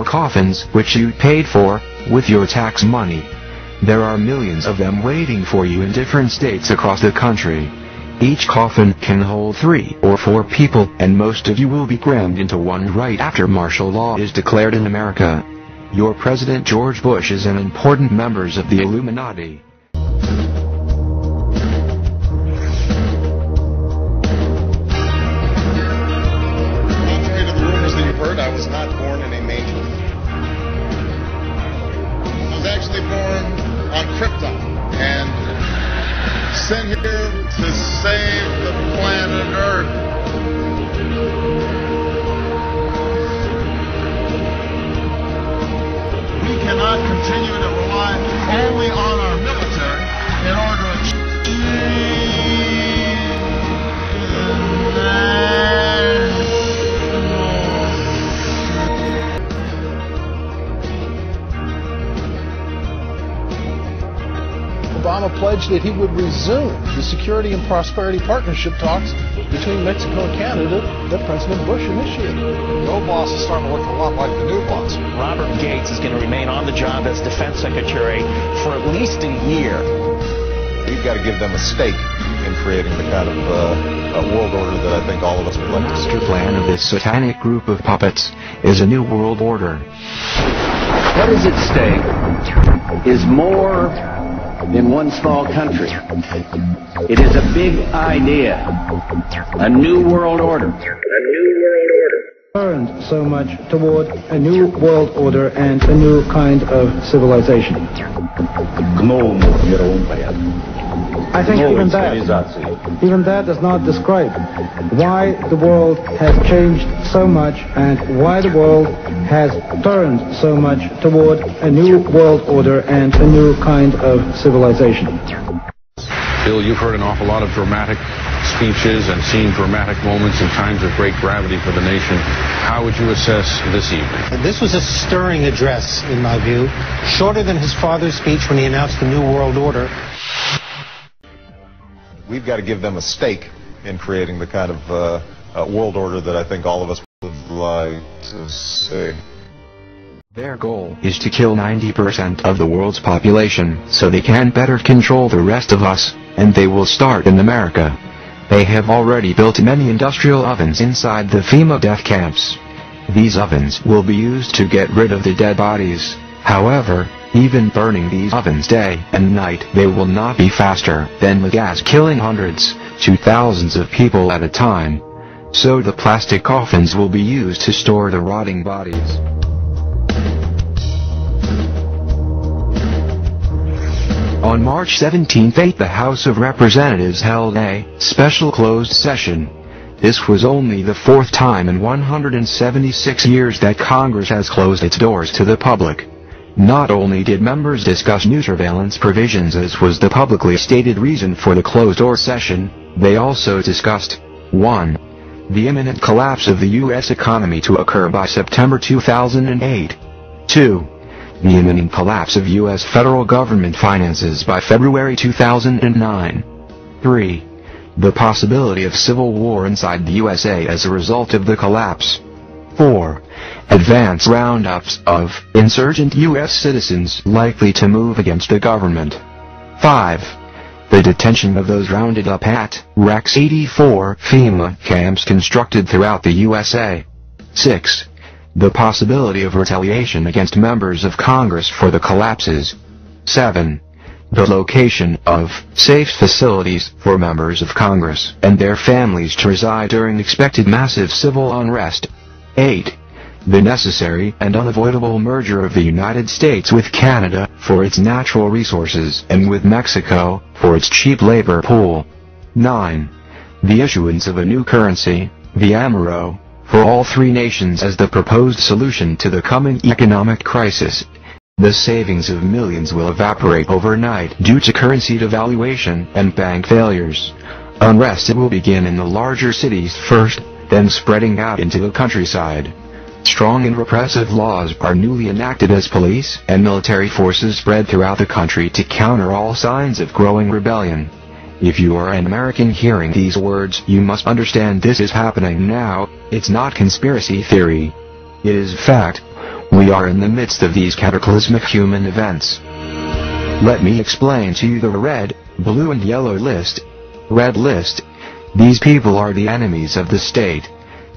your coffins, which you paid for with your tax money. There are millions of them waiting for you in different states across the country. Each coffin can hold 3 or 4 people, and most of you will be crammed into one right after martial law is declared in America. Your President George Bush is an important member of the Illuminati. Contrary to the rumors that you've heard, I was not born in a manger. I was actually born on Krypton and sent here to save the planet Earth. We cannot continue to rely only on our military in order to achieve Obama pledged that he would resume the Security and Prosperity Partnership talks between Mexico and Canada that President Bush initiated. The old boss is starting to look a lot like the new boss. Robert Gates is going to remain on the job as Defense Secretary for at least a year. We've got to give them a stake in creating the kind of world order that I think all of us would like to see. The master plan of this satanic group of puppets is a new world order. What is at stake is more than one small country. It is a big idea, a new world order. Turned so much toward a new world order and a new kind of civilization. I think even that does not describe why the world has changed so much and why the world has turned so much toward a new world order and a new kind of civilization. Bill, you've heard an awful lot of dramatic speeches and seen dramatic moments in times of great gravity for the nation. How would you assess this evening? This was a stirring address, in my view, shorter than his father's speech when he announced the New World Order. We've got to give them a stake in creating the kind of world order that I think all of us would like to see. Their goal is to kill 90% of the world's population so they can better control the rest of us, and they will start in America. They have already built many industrial ovens inside the FEMA death camps. These ovens will be used to get rid of the dead bodies. However, even burning these ovens day and night, they will not be faster than the gas killing hundreds to thousands of people at a time. So the plastic coffins will be used to store the rotting bodies. On March 17th, the House of Representatives held a special closed session. This was only the 4th time in 176 years that Congress has closed its doors to the public. Not only did members discuss new surveillance provisions, as was the publicly stated reason for the closed-door session, they also discussed 1. The imminent collapse of the U.S. economy to occur by September 2008. 2. The imminent collapse of U.S. federal government finances by February 2009. 3. The possibility of civil war inside the USA as a result of the collapse. 4. Advance roundups of insurgent U.S. citizens likely to move against the government. 5. The detention of those rounded up at Rex 84 FEMA camps constructed throughout the USA. 6. The possibility of retaliation against members of Congress for the collapses. 7. The location of safe facilities for members of Congress and their families to reside during expected massive civil unrest. 8. The necessary and unavoidable merger of the United States with Canada for its natural resources and with Mexico for its cheap labor pool. 9. The issuance of a new currency, the Amero, for all 3 nations as the proposed solution to the coming economic crisis. The savings of millions will evaporate overnight due to currency devaluation and bank failures. Unrest will begin in the larger cities first, then spreading out into the countryside. Strong and repressive laws are newly enacted as police and military forces spread throughout the country to counter all signs of growing rebellion. If you are an American hearing these words, you must understand this is happening now. It's not conspiracy theory. It is a fact. We are in the midst of these cataclysmic human events. Let me explain to you the red, blue and yellow list. Red list. These people are the enemies of the state.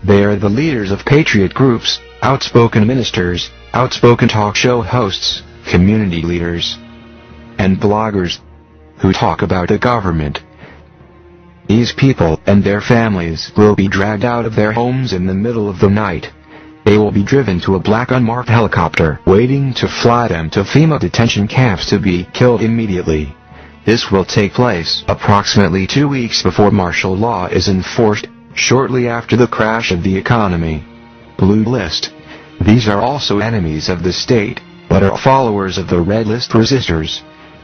They are the leaders of patriot groups, outspoken ministers, outspoken talk show hosts, community leaders, and bloggers who talk about the government. These people and their families will be dragged out of their homes in the middle of the night. They will be driven to a black unmarked helicopter waiting to fly them to FEMA detention camps to be killed immediately. This will take place approximately 2 weeks before martial law is enforced, shortly after the crash of the economy. Blue list. These are also enemies of the state, but are followers of the red list resistors.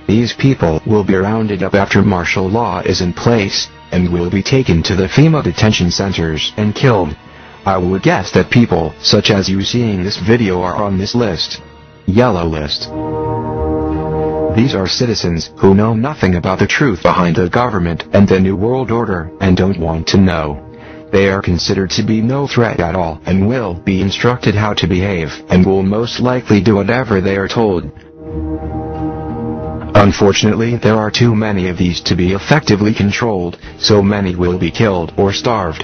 These people will be rounded up after martial law is in place, and will be taken to the FEMA detention centers and killed. I would guess that people such as you seeing this video are on this list. Yellow list. These are citizens who know nothing about the truth behind the government and the New World Order and don't want to know. They are considered to be no threat at all and will be instructed how to behave and will most likely do whatever they are told. Unfortunately, there are too many of these to be effectively controlled, so many will be killed or starved.